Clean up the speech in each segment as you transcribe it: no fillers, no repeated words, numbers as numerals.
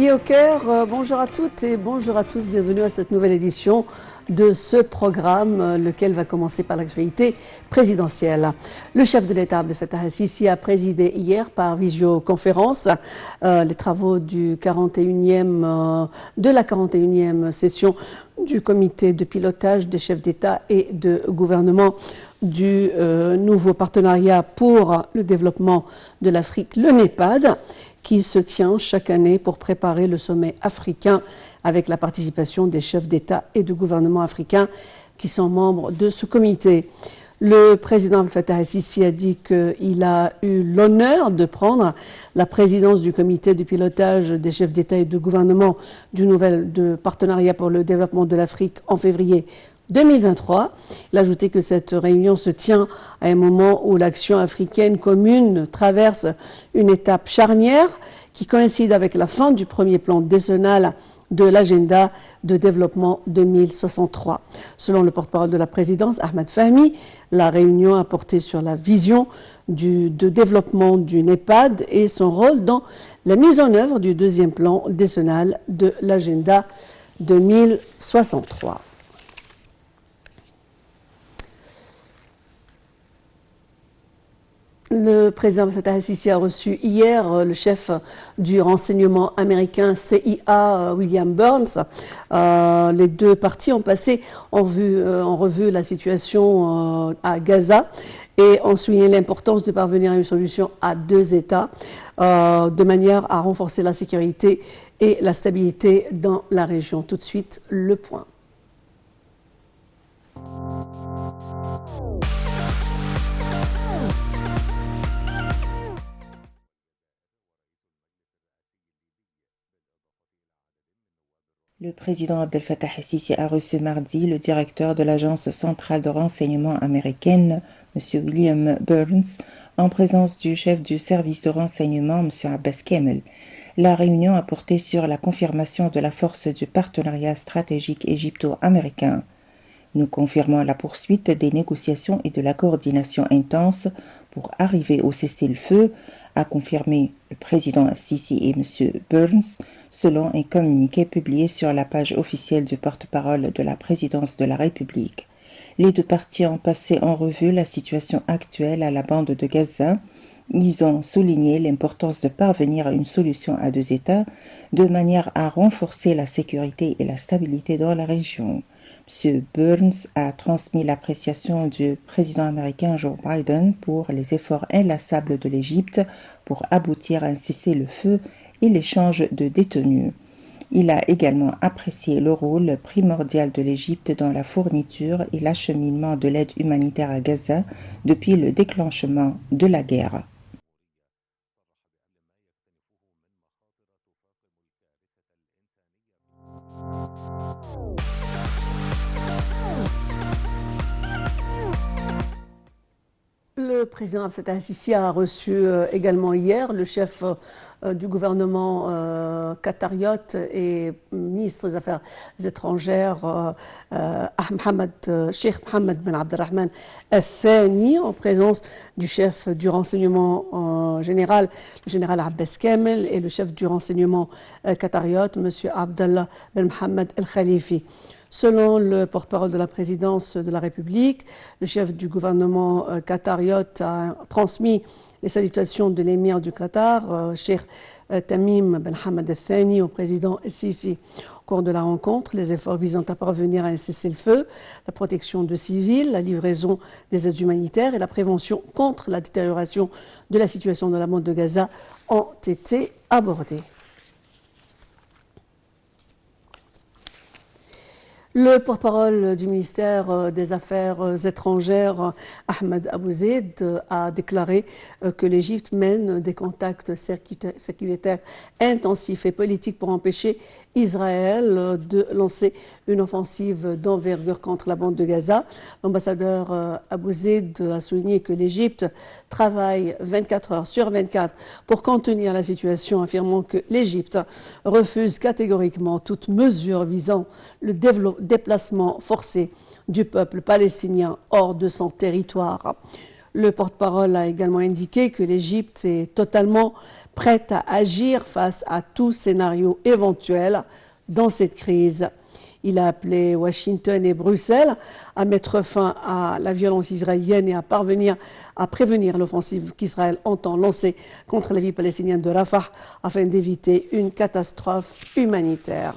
Midi au Caire, bonjour à toutes et bonjour à tous, bienvenue à cette nouvelle édition de ce programme, lequel va commencer par l'actualité présidentielle. Le chef de l'État, Abdel Fattah el-Sisi, a présidé hier par visioconférence les travaux de la 41e session du comité de pilotage des chefs d'État et de gouvernement du nouveau partenariat pour le développement de l'Afrique, le NEPAD, qui se tient chaque année pour préparer le sommet africain avec la participation des chefs d'État et de gouvernement africains qui sont membres de ce comité. Le président Abdel Fattah el-Sisi a dit qu'il a eu l'honneur de prendre la présidence du comité de pilotage des chefs d'État et de gouvernement du nouvel partenariat pour le développement de l'Afrique en février 2023. Il a ajouté que cette réunion se tient à un moment où l'action africaine commune traverse une étape charnière qui coïncide avec la fin du premier plan décennal de l'agenda de développement 2063. Selon le porte-parole de la présidence, Ahmed Fahmy, la réunion a porté sur la vision de développement du NEPAD et son rôle dans la mise en œuvre du deuxième plan décennal de l'agenda 2063. Le président Fattah el-Sisi a reçu hier le chef du renseignement américain CIA, William Burns. Les deux parties ont passé en revue la situation à Gaza et ont souligné l'importance de parvenir à une solution à deux États de manière à renforcer la sécurité et la stabilité dans la région. Tout de suite, le point. Le président Abdel Fattah el-Sisi a reçu mardi le directeur de l'agence centrale de renseignement américaine, M. William Burns, en présence du chef du service de renseignement, M. Abbas Kamel. La réunion a porté sur la confirmation de la force du partenariat stratégique égypto-américain. Nous confirmons la poursuite des négociations et de la coordination intense pour arriver au cessez-le-feu, a confirmé le président Sisi et M. Burns, selon un communiqué publié sur la page officielle du porte-parole de la présidence de la République. Les deux parties ont passé en revue la situation actuelle à la bande de Gaza. Ils ont souligné l'importance de parvenir à une solution à deux États de manière à renforcer la sécurité et la stabilité dans la région. M. Burns a transmis l'appréciation du président américain Joe Biden pour les efforts inlassables de l'Égypte pour aboutir à un cessez-le-feu et l'échange de détenus. Il a également apprécié le rôle primordial de l'Égypte dans la fourniture et l'acheminement de l'aide humanitaire à Gaza depuis le déclenchement de la guerre. Le président Fattah el-Sisi a reçu également hier le chef du gouvernement qatariote et ministre des Affaires étrangères, Cheikh Mohammed Ben Abdelrahman al-Thani, en présence du chef du renseignement général, le général Abbas Kamel, et le chef du renseignement qatariote, M. Abdallah Ben Mohammed al-Khalifi. Selon le porte-parole de la présidence de la République, le chef du gouvernement qatariote a transmis les salutations de l'émir du Qatar, Cheikh Tamim Ben Hamad al-Thani, au président Sisi. Au cours de la rencontre, les efforts visant à parvenir à un cessez-le-feu, la protection de civils, la livraison des aides humanitaires et la prévention contre la détérioration de la situation dans la bande de Gaza ont été abordés. Le porte-parole du ministère des Affaires étrangères, Ahmed Abouzeid, a déclaré que l'Égypte mène des contacts sécuritaires intensifs et politiques pour empêcher Israël de lancer une offensive d'envergure contre la bande de Gaza. L'ambassadeur Abouzeid a souligné que l'Égypte travaille 24 heures sur 24 pour contenir la situation, affirmant que l'Égypte refuse catégoriquement toute mesure visant le déplacement forcé du peuple palestinien hors de son territoire. Le porte-parole a également indiqué que l'Égypte est totalement prête à agir face à tout scénario éventuel dans cette crise. Il a appelé Washington et Bruxelles à mettre fin à la violence israélienne et à parvenir à prévenir l'offensive qu'Israël entend lancer contre la ville palestinienne de Rafah afin d'éviter une catastrophe humanitaire.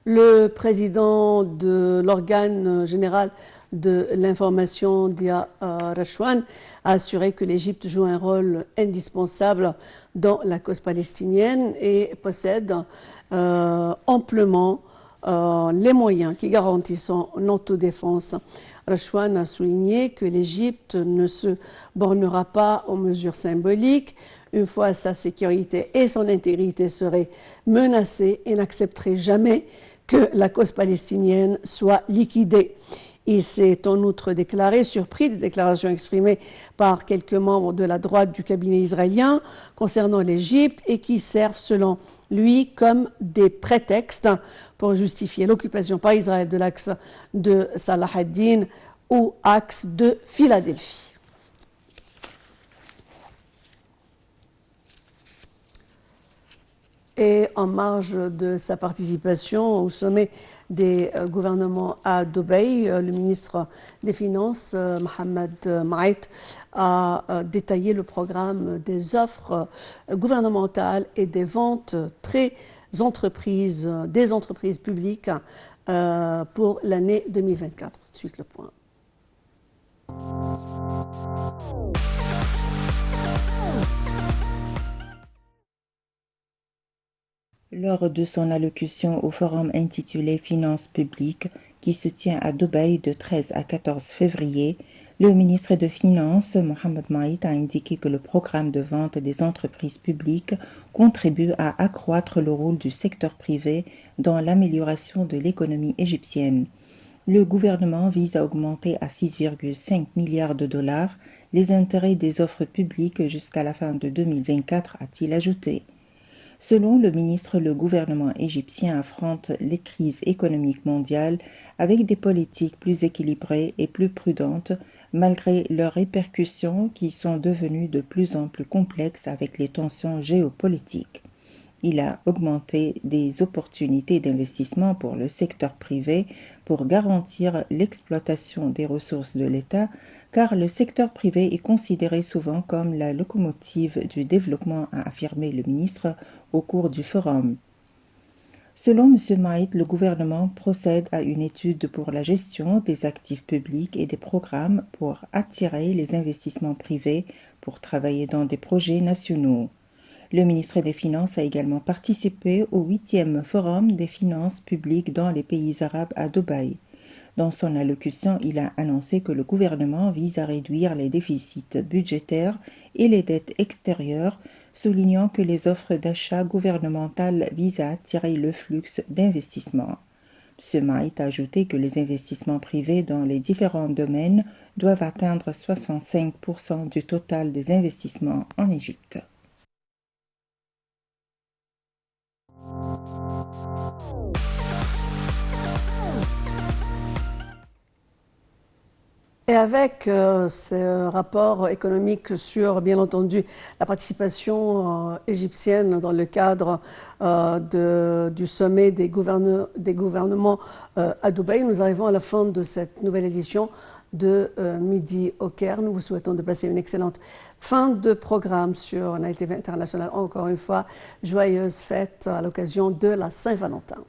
Le président de l'organe général de l'information, Dia Rachouane, a assuré que l'Égypte joue un rôle indispensable dans la cause palestinienne et possède amplement les moyens qui garantissent son autodéfense. Rachouane a souligné que l'Égypte ne se bornera pas aux mesures symboliques. Une fois sa sécurité et son intégrité seraient menacées et n'accepterait jamais que la cause palestinienne soit liquidée. Il s'est en outre déclaré surpris des déclarations exprimées par quelques membres de la droite du cabinet israélien concernant l'Égypte et qui servent, selon lui, comme des prétextes pour justifier l'occupation par Israël de l'axe de Salah ad-Din ou axe de Philadelphie. Et en marge de sa participation au sommet des gouvernements à Dubaï, le ministre des Finances, Mohamed Maït, a détaillé le programme des offres gouvernementales et des ventes des entreprises publiques pour l'année 2024. Tout de suite le point. Lors de son allocution au forum intitulé Finances publiques, qui se tient à Dubaï de 13 à 14 février, le ministre des Finances, Mohamed Maït, a indiqué que le programme de vente des entreprises publiques contribue à accroître le rôle du secteur privé dans l'amélioration de l'économie égyptienne. Le gouvernement vise à augmenter à 6,5 milliards de dollars les intérêts des offres publiques jusqu'à la fin de 2024, a-t-il ajouté. Selon le ministre, le gouvernement égyptien affronte les crises économiques mondiales avec des politiques plus équilibrées et plus prudentes, malgré leurs répercussions qui sont devenues de plus en plus complexes avec les tensions géopolitiques. Il a augmenté des opportunités d'investissement pour le secteur privé pour garantir l'exploitation des ressources de l'État, car le secteur privé est considéré souvent comme la locomotive du développement, a affirmé le ministre au cours du forum. Selon M. Maït, le gouvernement procède à une étude pour la gestion des actifs publics et des programmes pour attirer les investissements privés pour travailler dans des projets nationaux. Le ministre des Finances a également participé au 8e Forum des finances publiques dans les pays arabes à Dubaï. Dans son allocution, il a annoncé que le gouvernement vise à réduire les déficits budgétaires et les dettes extérieures, soulignant que les offres d'achat gouvernementales visent à attirer le flux d'investissement. M. Maït a ajouté que les investissements privés dans les différents domaines doivent atteindre 65% du total des investissements en Égypte. Et avec ce rapport économique sur, bien entendu, la participation égyptienne dans le cadre du sommet des gouvernements à Dubaï, nous arrivons à la fin de cette nouvelle édition de Midi au Caire. Nous vous souhaitons de passer une excellente fin de programme sur Nile TV International. Encore une fois, joyeuses fêtes à l'occasion de la Saint-Valentin.